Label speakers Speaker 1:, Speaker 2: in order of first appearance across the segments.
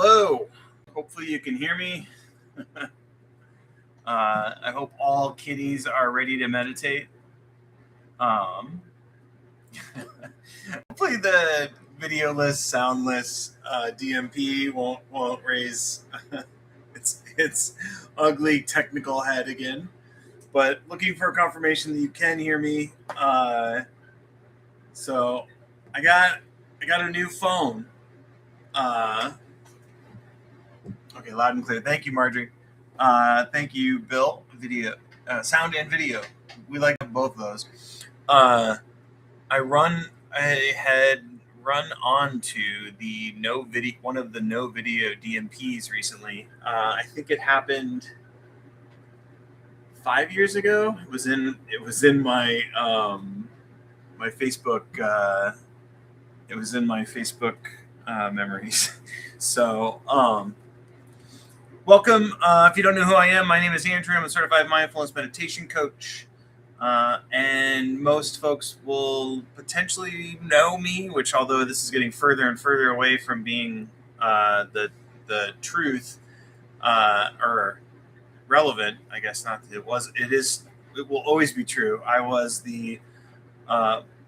Speaker 1: Hello. Hopefully you can hear me. I hope all kitties are ready to meditate. Hopefully the videoless, soundless DMP won't raise its ugly technical head again. But looking for confirmation that you can hear me. So I got a new phone. Okay, loud and clear. Thank you, Marjorie. Thank you, Bill. Video, sound and video. We like both of those. I had run onto the one of the no video DMPs recently. I think it happened 5 years ago. It was in my my Facebook. It was in my Facebook memories. So. Welcome. If you don't know who I am, my name is Andrew. I'm a certified mindfulness meditation coach. And most folks will potentially know me, which although this is getting further and further away from being the truth or relevant, I guess not that it will always be true. I was the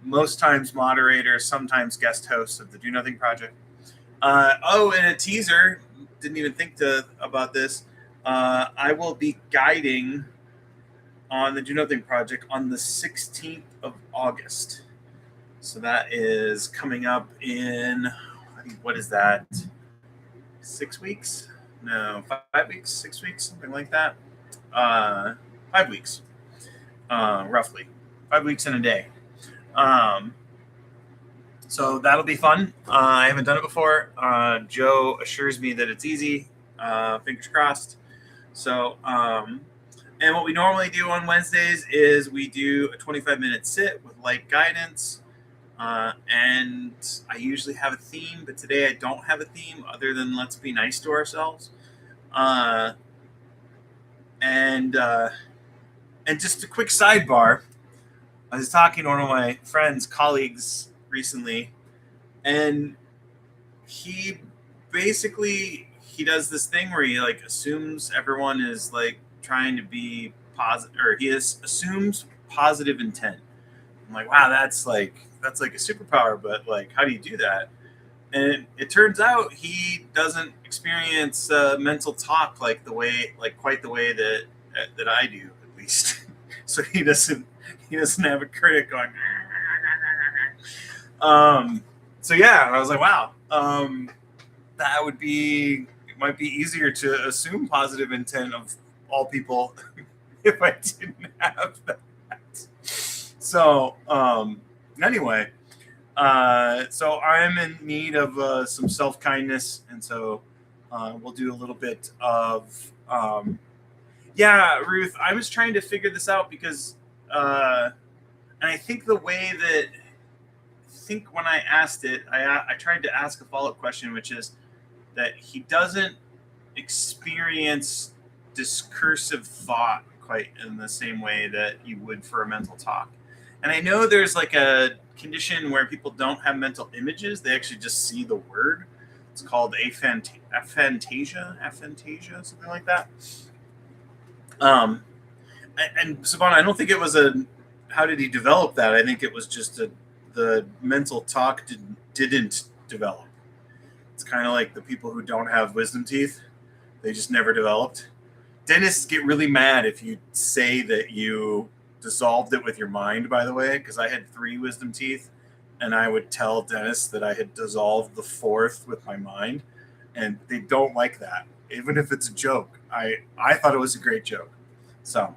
Speaker 1: most times moderator, sometimes guest host of the Do Nothing Project. And a teaser. Didn't even think about this. I will be guiding on the Do Nothing Project on the 16th of August. So that is coming up in, what is that? 6 weeks? No, 5 weeks, 6 weeks, something like that. 5 weeks, roughly. 5 weeks in a day. So that'll be fun. I haven't done it before. Joe assures me that it's easy. Fingers crossed. So, and what we normally do on Wednesdays is we do a 25-minute sit with light guidance. And I usually have a theme, but today I don't have a theme other than let's be nice to ourselves. And just a quick sidebar. I was talking to one of my friends, colleagues, recently, and he does this thing where he like assumes everyone is like trying to be positive, or he assumes positive intent. I'm like, wow, that's like a superpower, but like, how do you do that? And it turns out he doesn't experience mental talk quite the way that I do, at least. So he doesn't have a critic going. So yeah, I was like, wow, it might be easier to assume positive intent of all people if I didn't have that. So, anyway, so I'm in need of some self-kindness, and so we'll do a little bit of, Ruth, I was trying to figure this out because, and I think when I asked it, I tried to ask a follow-up question, which is that he doesn't experience discursive thought quite in the same way that you would for a mental talk. And I know there's like a condition where people don't have mental images. They actually just see the word. It's called aphantasia, something like that. And Saban, I don't think it was how did he develop that? I think it was just the mental talk didn't develop. It's kind of like the people who don't have wisdom teeth. They just never developed. Dentists get really mad if you say that you dissolved it with your mind, by the way, because I had 3 wisdom teeth, and I would tell dentists that I had dissolved the 4th with my mind, and they don't like that, even if it's a joke. I thought it was a great joke. So,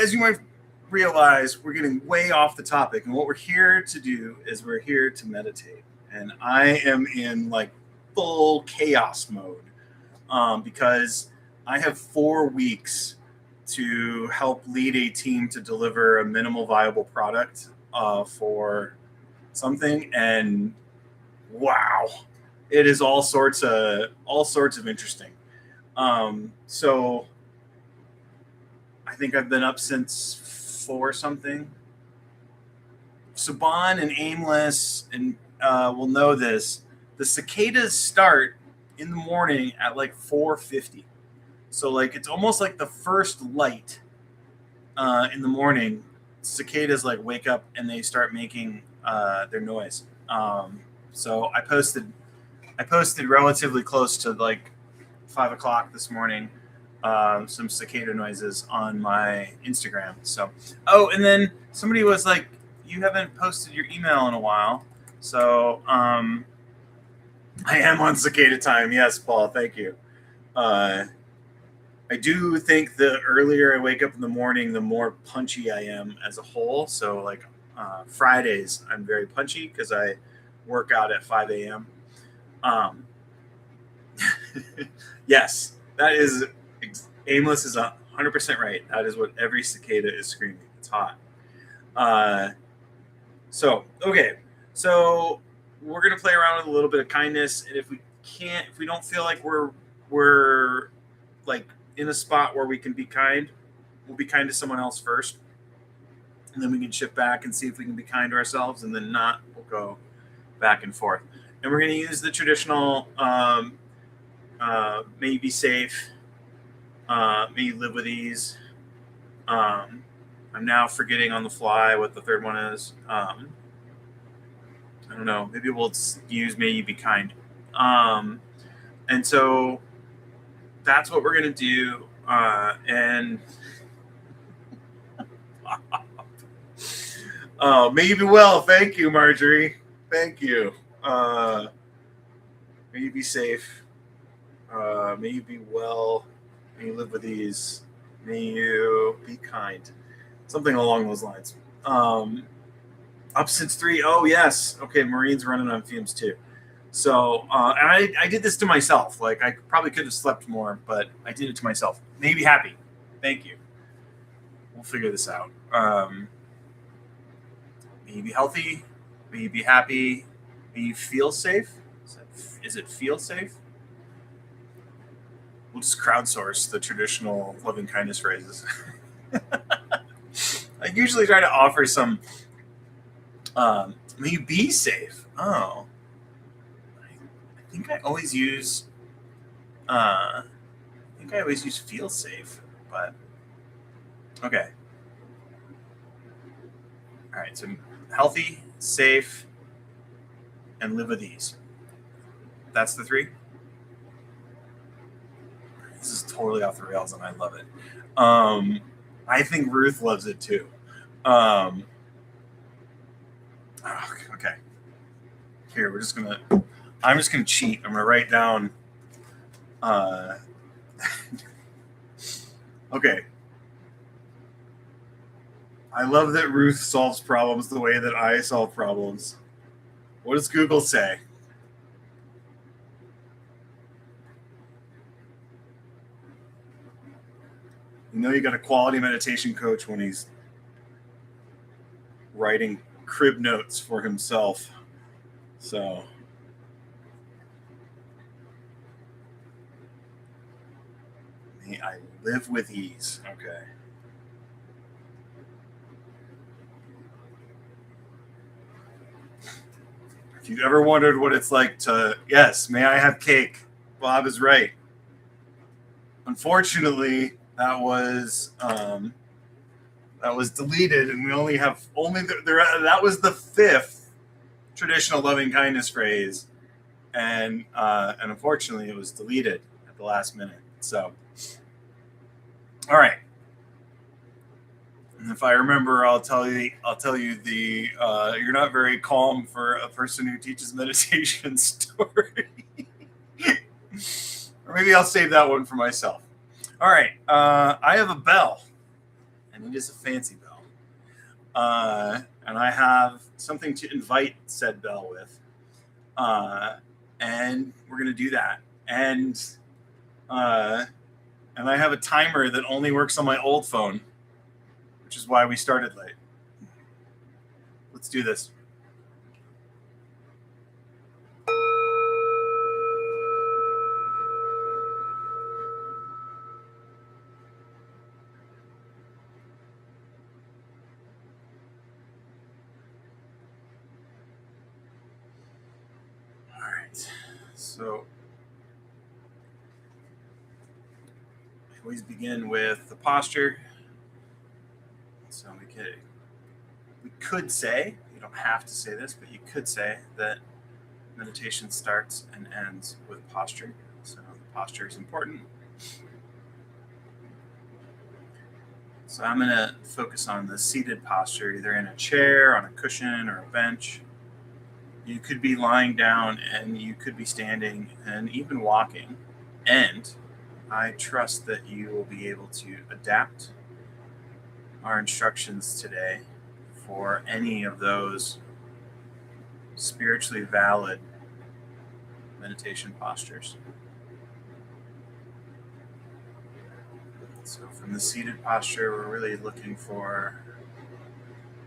Speaker 1: as you might realize, we're getting way off the topic, and what we're here to do is we're here to meditate. And I am in like full chaos mode because I have 4 weeks to help lead a team to deliver a minimal viable product for something, and wow, it is all sorts of interesting. So I think I've been up since 4 something. Saban and Aimless and will know this. The cicadas start in the morning at like 4:50. So like it's almost like the first light in the morning. Cicadas like wake up and they start making their noise. So I posted relatively close to like 5 o'clock this morning. Some cicada noises on my Instagram. So, oh, and then somebody was like, "You haven't posted your email in a while." So, I am on cicada time. Yes, Paul. Thank you. I do think the earlier I wake up in the morning, the more punchy I am as a whole. So, like Fridays, I'm very punchy because I work out at 5 a.m. Um, yes, that is aimless is 100% right. That is what every cicada is screaming. It's hot. Uh, okay, so we're gonna play around with a little bit of kindness, and if we don't feel like we're like in a spot where we can be kind, we'll be kind to someone else first, and then we can shift back and see if we can be kind to ourselves, and then not. We'll go back and forth, and we're gonna use the traditional. May you be safe. May you live with ease. I'm now forgetting on the fly what the third one is. I don't know. Maybe we'll use "May you be kind." And so that's what we're gonna do. And oh, may you be well. Thank you, Marjorie. Thank you. May you be safe. May you be well. May you live with ease. May you be kind. Something along those lines. Up since 3. Oh, yes. Okay, Marine's running on fumes too. So, and I did this to myself. Like, I probably could have slept more, but I did it to myself. May you be happy. Thank you. We'll figure this out. May you be healthy. May you be happy. May you feel safe. Is it feel safe? We'll just crowdsource the traditional loving kindness phrases. I usually try to offer some. May you be safe. Oh, I think I always use. I think I always use feel safe, but okay. All right, so healthy, safe, and live with ease. That's the 3. This is totally off the rails, and I love it. I think Ruth loves it too. Okay. Here, I'm just gonna cheat. I'm gonna write down. Okay. I love that Ruth solves problems the way that I solve problems. What does Google say? You know, you got a quality meditation coach when he's writing crib notes for himself. So, may I live with ease. Okay. If you've ever wondered what it's like to, yes, may I have cake? Bob is right. Unfortunately, that was deleted, and we only have that was the 5th traditional loving kindness phrase, and unfortunately, it was deleted at the last minute. So, all right. And if I remember, I'll tell you the "you're not very calm for a person who teaches meditation" story. Or maybe I'll save that one for myself. All right. I have a bell, and it is a fancy bell. And I have something to invite said bell with. And we're going to do that. And I have a timer that only works on my old phone, which is why we started late. Let's do this. All right. right. So I always begin with the posture. So we could say, you don't have to say this, but you could say that meditation starts and ends with posture. So the posture is important. So I'm going to focus on the seated posture, either in a chair, on a cushion, or a bench. You could be lying down and you could be standing and even walking. And I trust that you will be able to adapt our instructions today for any of those spiritually valid meditation postures. So from the seated posture, we're really looking for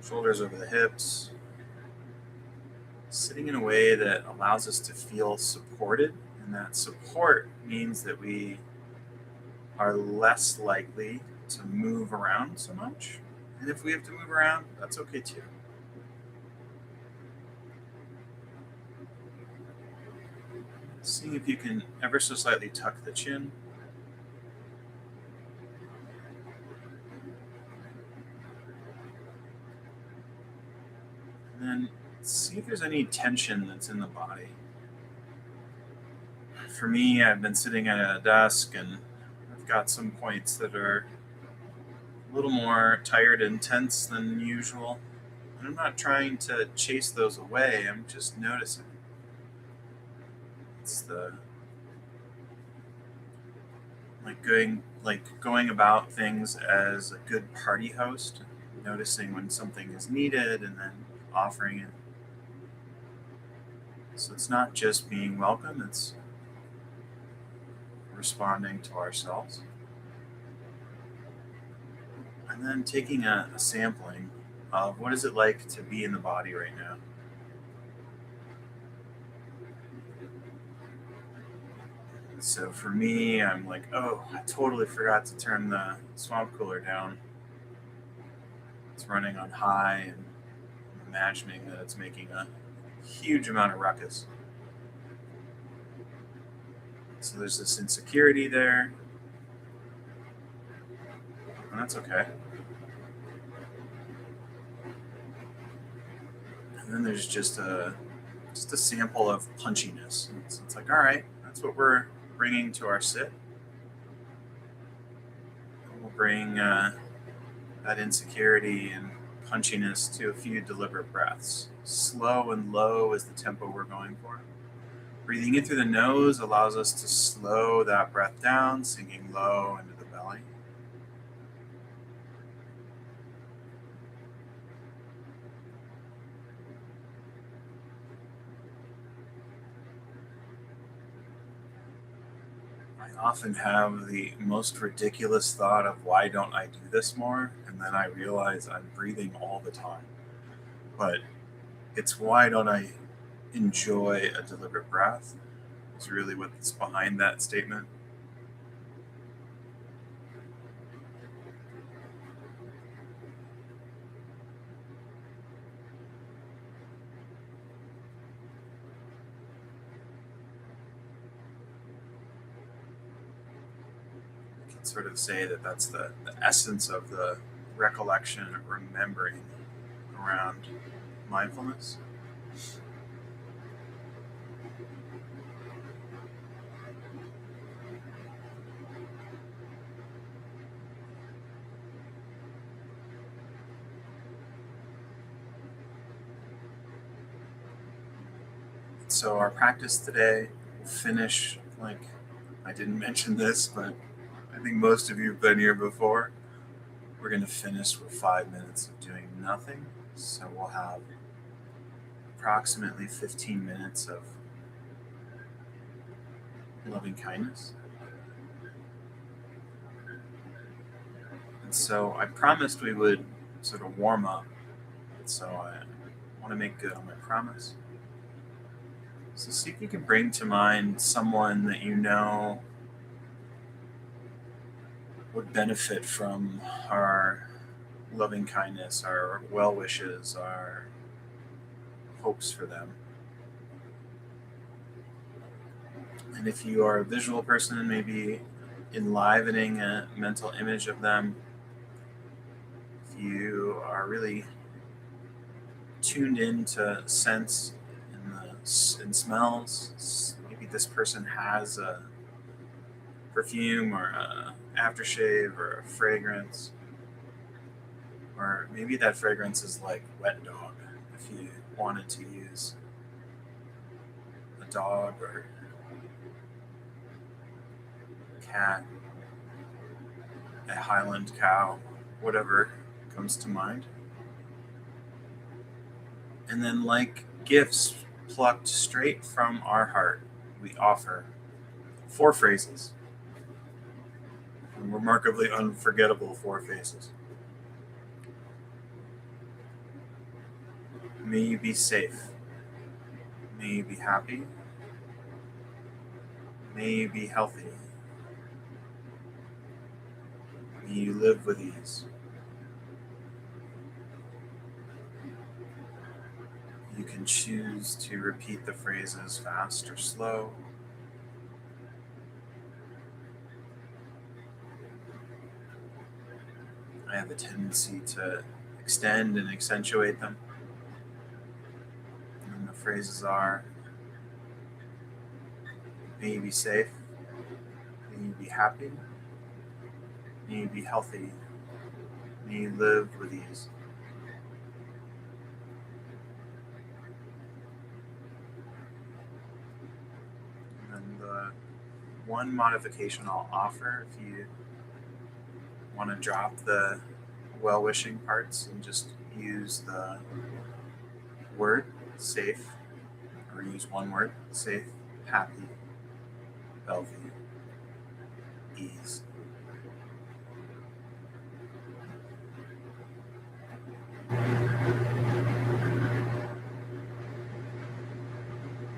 Speaker 1: shoulders over the hips, sitting in a way that allows us to feel supported. And that support means that we are less likely to move around so much. And if we have to move around, that's okay too. Seeing if you can ever so slightly tuck the chin. And then see if there's any tension that's in the body. For me, I've been sitting at a desk and I've got some points that are a little more tired and tense than usual. And I'm not trying to chase those away, I'm just noticing. It's the going about things as a good party host, noticing when something is needed and then offering it. So it's not just being welcome, it's responding to ourselves. And then taking a sampling of what is it like to be in the body right now. So for me, I'm like, oh, I totally forgot to turn the swamp cooler down. It's running on high, and I'm imagining that it's making a huge amount of ruckus. So there's this insecurity there, and that's okay. And then there's just a sample of punchiness. So it's like, all right, that's what we're bringing to our sit. We'll bring that insecurity and punchiness to a few deliberate breaths. Slow and low is the tempo we're going for. Breathing in through the nose allows us to slow that breath down, sinking low into the belly. I often have the most ridiculous thought of why don't I do this more? And then I realize I'm breathing all the time. But it's why don't I enjoy a deliberate breath is really what's behind that statement. I can sort of say that that's the essence of the recollection, remembering around mindfulness. So our practice today will finish, like, I didn't mention this, but I think most of you have been here before. We're going to finish with 5 minutes of doing nothing. So we'll have approximately 15 minutes of loving kindness. And so I promised we would sort of warm up. So I want to make good on my promise. So see if you can bring to mind someone that you know would benefit from our loving kindness, our well wishes, our hopes for them. And if you are a visual person, maybe enlivening a mental image of them. If you are really tuned into scents and smells, maybe this person has a perfume or a aftershave or a fragrance, or maybe that fragrance is like wet dog. If you wanted to use a dog or cat, a Highland cow, whatever comes to mind. And then, like gifts plucked straight from our heart, we offer 4 phrases, remarkably unforgettable 4 phrases. May you be safe. May you be happy. May you be healthy. May you live with ease. You can choose to repeat the phrases fast or slow. I have a tendency to extend and accentuate them. And the phrases are: may you be safe. May you be happy. May you be healthy. May you live with ease. And the one modification I'll offer, if you want to drop the well-wishing parts and just use the word safe, or use one word: safe, happy, healthy, ease.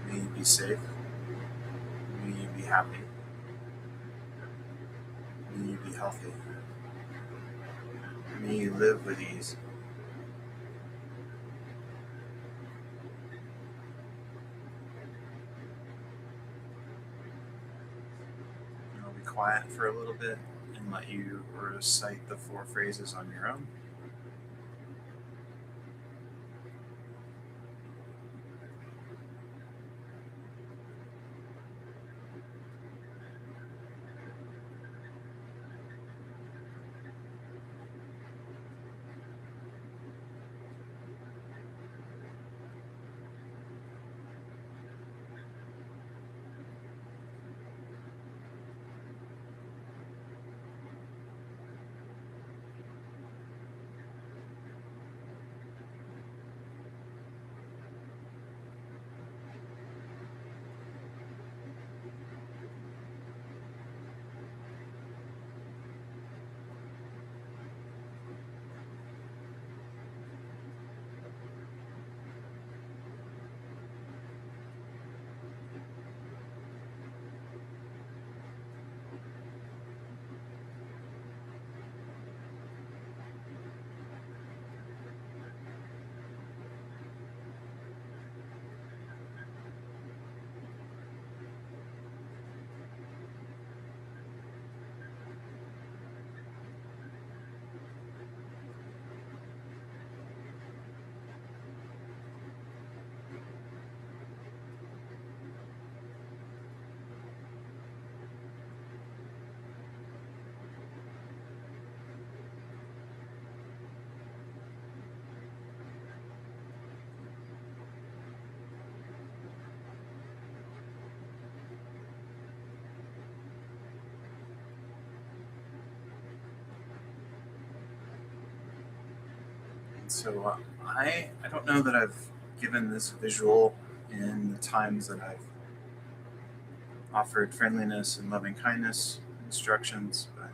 Speaker 1: May you be safe. May you be happy. May you be healthy. May you live with ease. And I'll be quiet for a little bit and let you recite the 4 phrases on your own. So I don't know that I've given this visual in the times that I've offered friendliness and loving kindness instructions, but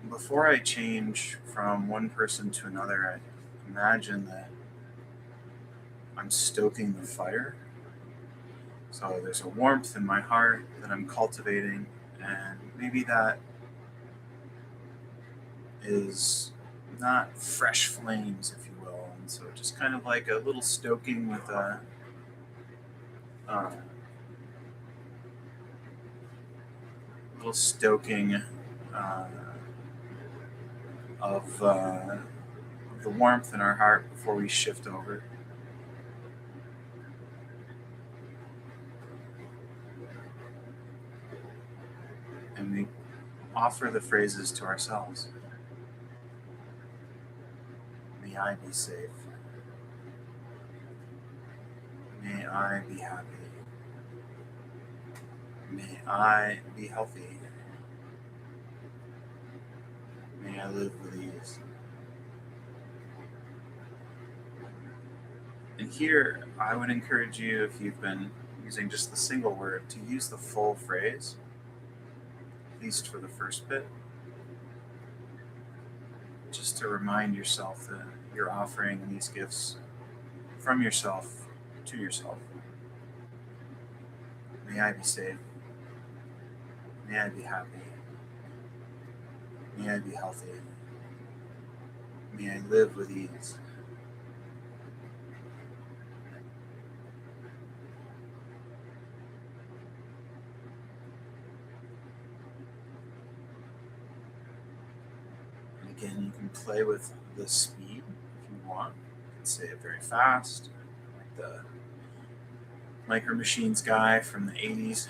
Speaker 1: before I change from one person to another, I imagine that I'm stoking the fire. So there's a warmth in my heart that I'm cultivating, and maybe that is not fresh flames, if you will. And so just kind of like a little stoking with a little stoking of the warmth in our heart before we shift over. And we offer the phrases to ourselves. May I be safe. May I be happy. May I be healthy. May I live with ease. And here, I would encourage you, if you've been using just the single word, to use the full phrase, at least for the first bit, just to remind yourself that you're offering these gifts from yourself to yourself. May I be safe. May I be happy. May I be healthy. May I live with ease. And again, you can play with the speed if you want. You can say it very fast, like the Micro Machines guy from the 80s,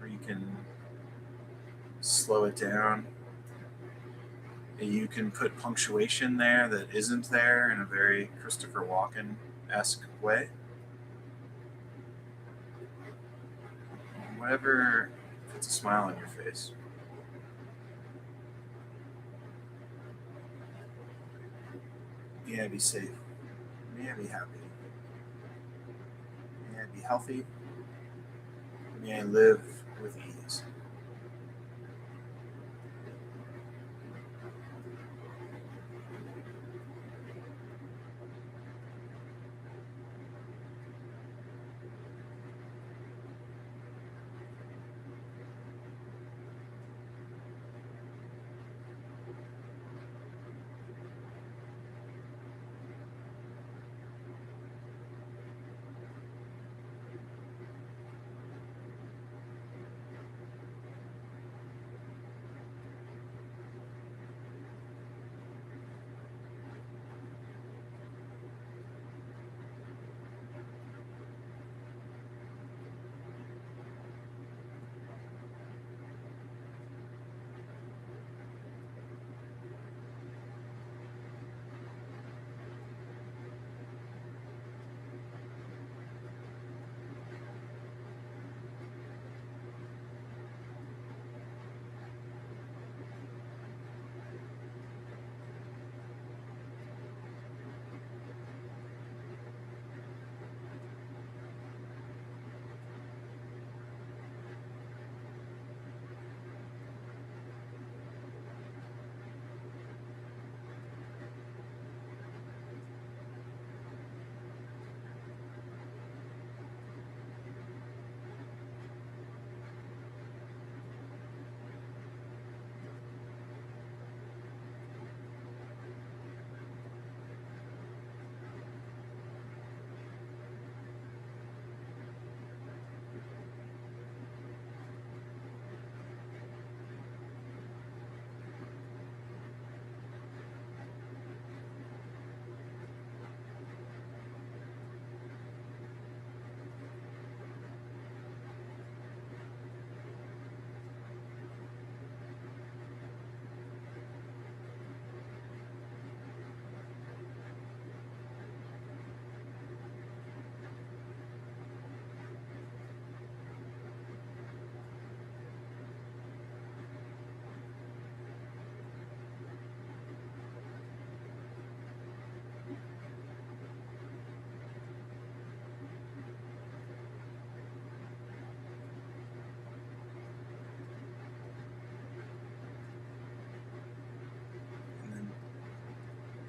Speaker 1: or you can slow it down. You can put punctuation there that isn't there in a very Christopher Walken-esque way. Whatever puts a smile on your face. May I be safe. May I be happy. May I be healthy. May I live with ease.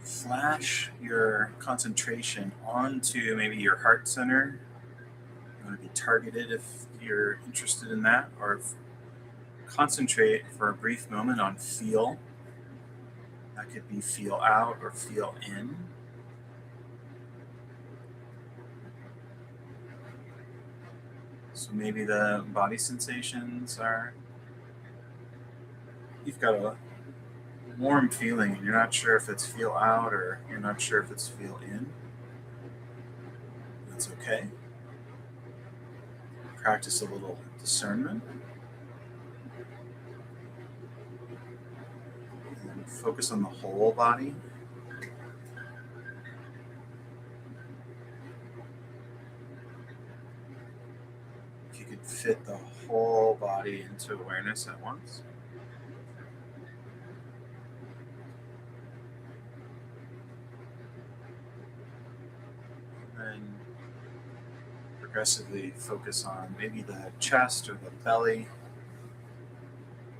Speaker 1: Flash your concentration onto maybe your heart center. You want to be targeted if you're interested in that, or concentrate for a brief moment on feel. That could be feel out or feel in. So maybe the body sensations are you've got a warm feeling and you're not sure if it's feel out or you're not sure if it's feel in, that's okay. Practice a little discernment. And then focus on the whole body. If you could fit the whole body into awareness at once. And then progressively focus on maybe the chest or the belly.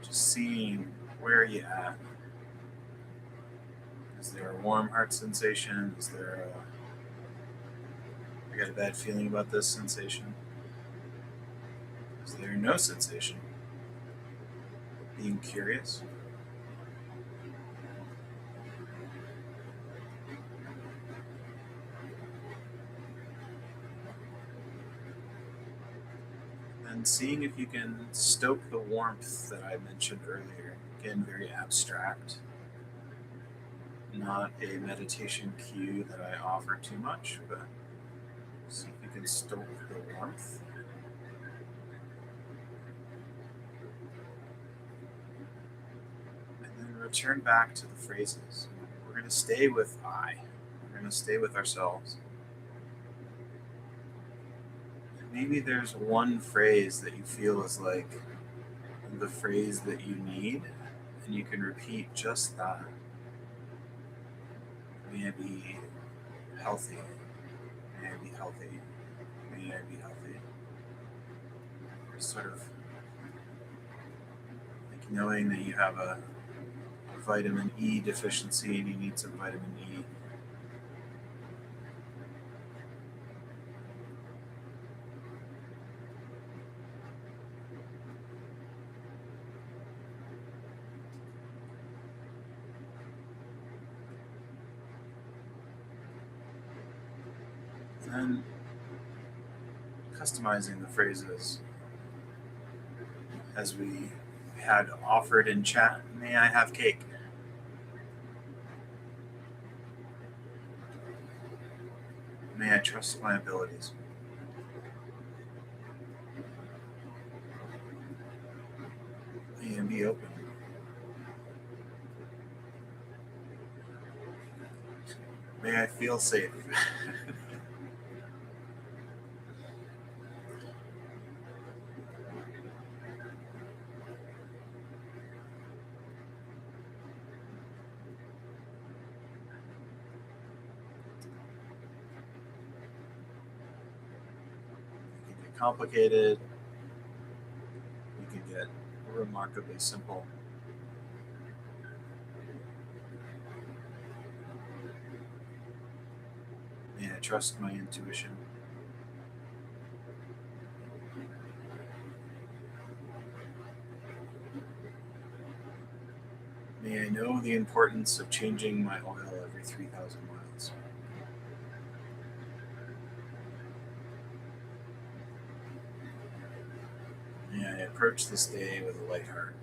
Speaker 1: Just seeing where you at. Is there a warm heart sensation? Is there I got a bad feeling about this sensation? Is there no sensation? Being curious. And seeing if you can stoke the warmth that I mentioned earlier. Again, very abstract. Not a meditation cue that I offer too much, but see if you can stoke the warmth. And then return back to the phrases. We're going to stay with I. We're going to stay with ourselves. And maybe there's one phrase that you feel is like the phrase that you need, and you can repeat just that. May I be healthy. May I be healthy. May I be healthy. Sort of like knowing that you have a vitamin E deficiency and you need some vitamin E. And customizing the phrases as we had offered in chat. May I have cake? May I trust my abilities? May I be open? May I feel safe? It can get complicated. It can get remarkably simple. May I trust my intuition? May I know the importance of changing my oil every 3,000 miles? May I approach this day with a light heart?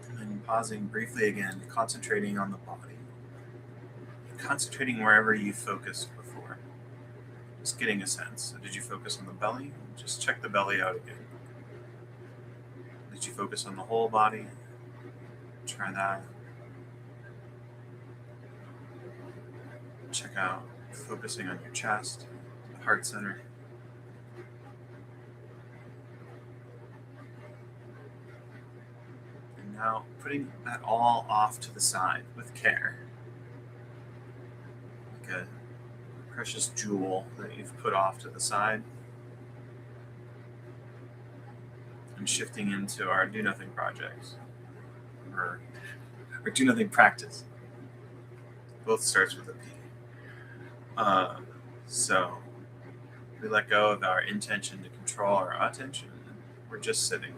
Speaker 1: And then pausing briefly again, concentrating on the body. Concentrating wherever you focused before. Just getting a sense. So did you focus on the belly? Just check the belly out again. Did you focus on the whole body? Try that. Check out focusing on your chest, the heart center. And now putting that all off to the side with care. Like a precious jewel that you've put off to the side. And shifting into our do nothing projects. Or do nothing practice. Both starts with a P. So We let go of our intention to control our attention. We're just sitting.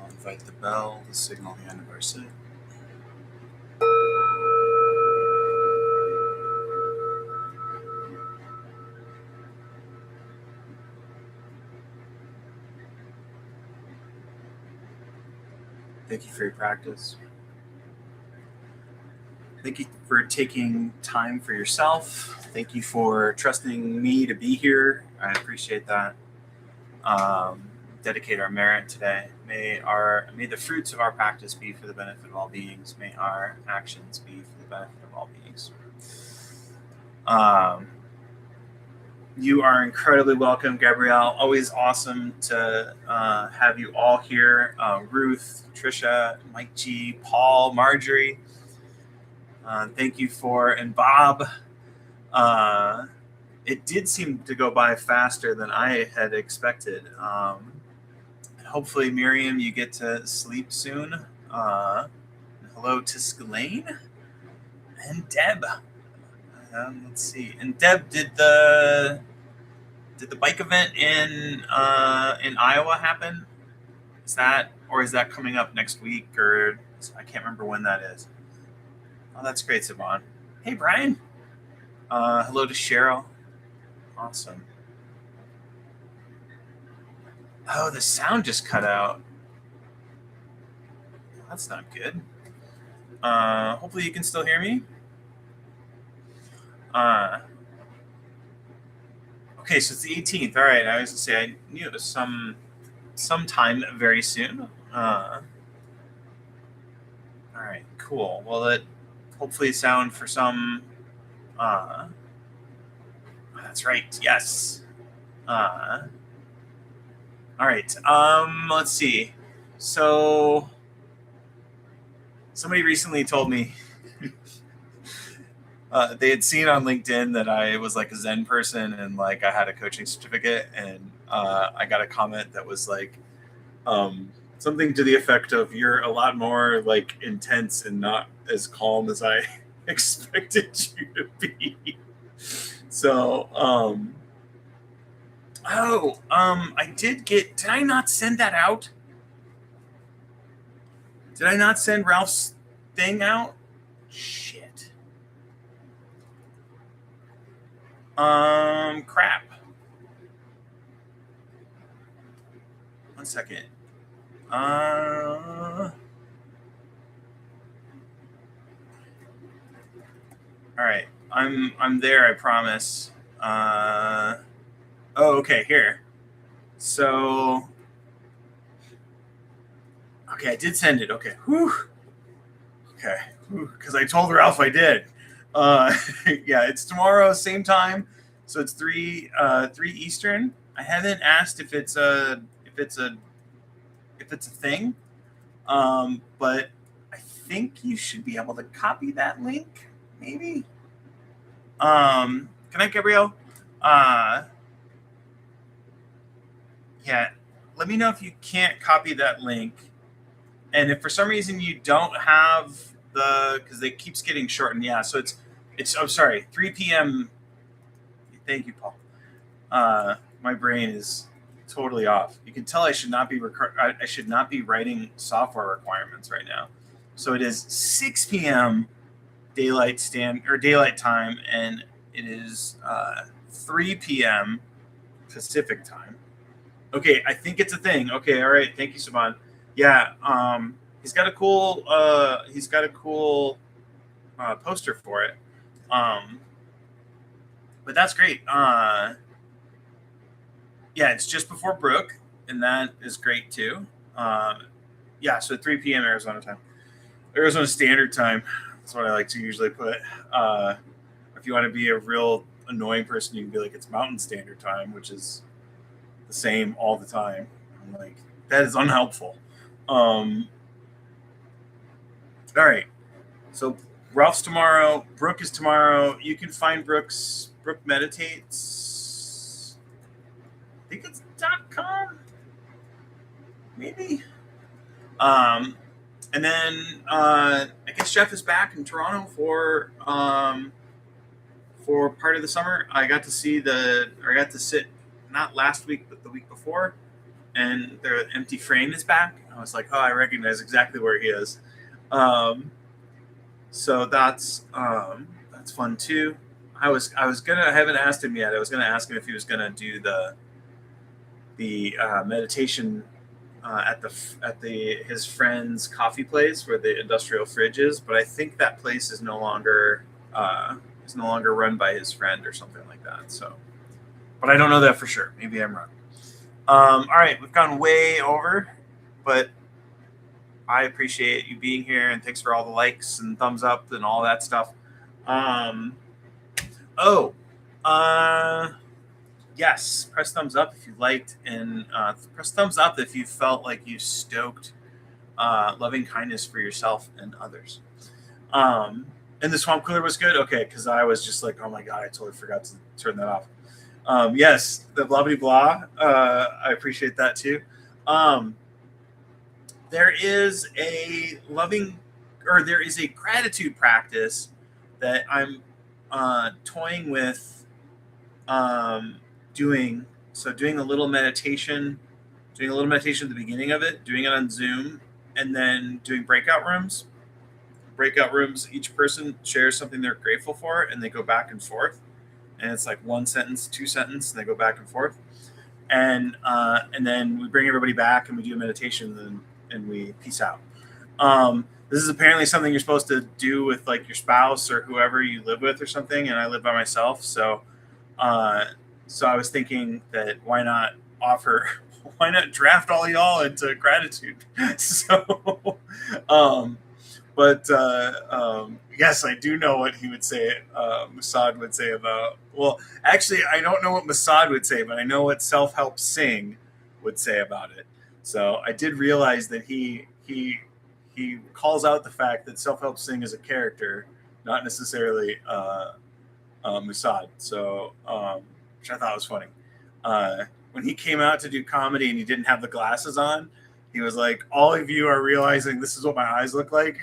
Speaker 1: Invite the bell, the signal hand of our sit. Thank you for your practice. Thank you for taking time for yourself. Thank you for trusting me to be here. I appreciate that. Dedicate our merit today. May the fruits of our practice be for the benefit of all beings. May our actions be for the benefit of all beings. You are incredibly welcome, Gabrielle. Always awesome to have you all here. Ruth, Trisha, Mike G, Paul, Marjorie. Thank you and Bob. It did seem to go by faster than I had expected. Hopefully, Miriam, you get to sleep soon. Hello to Scalane and Deb. Let's see. And Deb, did the bike event in Iowa happen? Is that coming up next week, or I can't remember when that is. Oh, that's great, Savon. Hey, Brian. Hello to Cheryl. Awesome. Oh, the sound just cut out. That's not good. Hopefully you can still hear me. Okay, so it's the 18th. All right, I was gonna say I knew it was sometime very soon. All right, cool. Well, that hopefully sound for some. That's right. Yes. All right. Let's see. So somebody recently told me they had seen on LinkedIn that I was like a Zen person and like I had a coaching certificate, and I got a comment that was like something to the effect of, "You're a lot more like intense and not as calm as I expected you to be." So, did I not send that out? Did I not send Ralph's thing out? Shit. Crap. 1 second. All right. I'm there, I promise. Okay, here. So, okay, I did send it. Okay. Whew. Okay. Because I told Ralph I did. Yeah, it's tomorrow, same time. So it's 3 Eastern. I haven't asked if it's a thing. But I think you should be able to copy that link, maybe. Good night, Gabrielle. Yeah, let me know if you can't copy that link. And if for some reason you don't have because it keeps getting shortened. Yeah, so it's I'm sorry, 3 p.m. Thank you, Paul. My brain is totally off. You can tell I should not be writing software requirements right now. So it is 6 p.m. daylight time, and it is 3 p.m. Pacific time. Okay, I think it's a thing. Okay, all right. Thank you, Saban. Yeah, he's got a cool poster for it. But that's great. Yeah, it's just before Brooke, and that is great too. Yeah, so 3 p.m. Arizona time, Arizona Standard Time. That's what I like to usually put. If you want to be a real annoying person, you can be like, it's Mountain Standard Time, which is the same all the time. I'm like, that is unhelpful. All right. So Ralph's tomorrow. Brooke is tomorrow. You can find Brooke Meditates. I think it's .com. Maybe. And then I guess Jeff is back in Toronto for part of the summer. I got to sit not last week but the week before, and their empty frame is back. I was like, oh, I recognize exactly where he is. So that's fun too. I haven't asked him yet. I was gonna ask him if he was gonna do the meditation at his friend's coffee place where the industrial fridge is, but I think that place is no longer run by his friend or something like that. So, but I don't know that for sure. Maybe I'm wrong. All right, we've gone way over, but I appreciate you being here, and thanks for all the likes and thumbs up and all that stuff. Yes, press thumbs up if you liked, and press thumbs up if you felt like you stoked loving kindness for yourself and others. And the swamp cooler was good? Okay, because I was just like, oh my God, I totally forgot to turn that off. Yes, the blah, blah, blah. I appreciate that too. There is a gratitude practice that I'm toying with doing. So doing a little meditation at the beginning of it, doing it on Zoom, and then doing breakout rooms. Each person shares something they're grateful for, and they go back and forth. And it's like 1 sentence, 2 sentences, and they go back and forth. And then we bring everybody back and we do a meditation, and we peace out. This is apparently something you're supposed to do with like your spouse or whoever you live with or something. And I live by myself. So I was thinking that why not draft all y'all into gratitude? So, yes, I do know what he would say. Masad would say about. Well, actually, I don't know what Masad would say, but I know what Self-Help Sing would say about it. So I did realize that he calls out the fact that Self-Help Sing is a character, not necessarily Masad. So, which I thought was funny. When he came out to do comedy and he didn't have the glasses on, he was like, all of you are realizing this is what my eyes look like,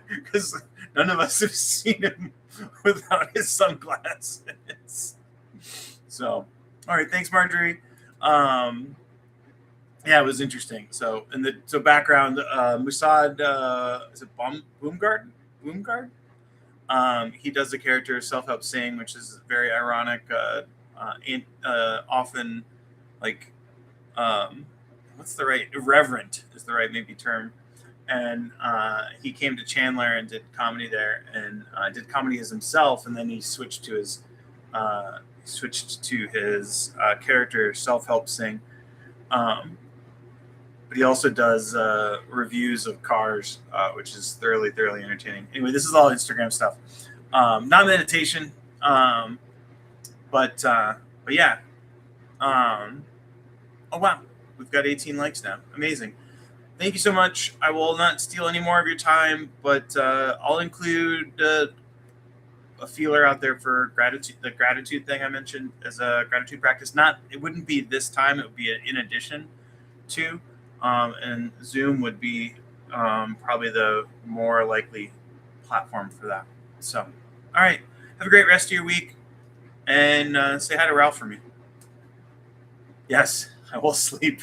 Speaker 1: because none of us have seen him without his sunglasses. So, all right. Thanks, Marjorie. Yeah, it was interesting. So, background, Musad, is it Boomgard? He does the character Self-Help Sing, which is very ironic, often like, irreverent is the right maybe term. And he came to Chandler and did comedy there, and did comedy as himself, and then he switched to his character Self-Help Sing. But he also does reviews of cars, which is thoroughly entertaining. Anyway, this is all Instagram stuff, not meditation, but yeah. Oh wow, we've got 18 likes now. Amazing. Thank you so much. I will not steal any more of your time, but I'll include a feeler out there for gratitude. The gratitude thing I mentioned as a gratitude practice. It wouldn't be this time. It would be in addition to. And Zoom would be probably the more likely platform for that. So, all right. Have a great rest of your week. And say hi to Ralph for me. Yes, I will sleep.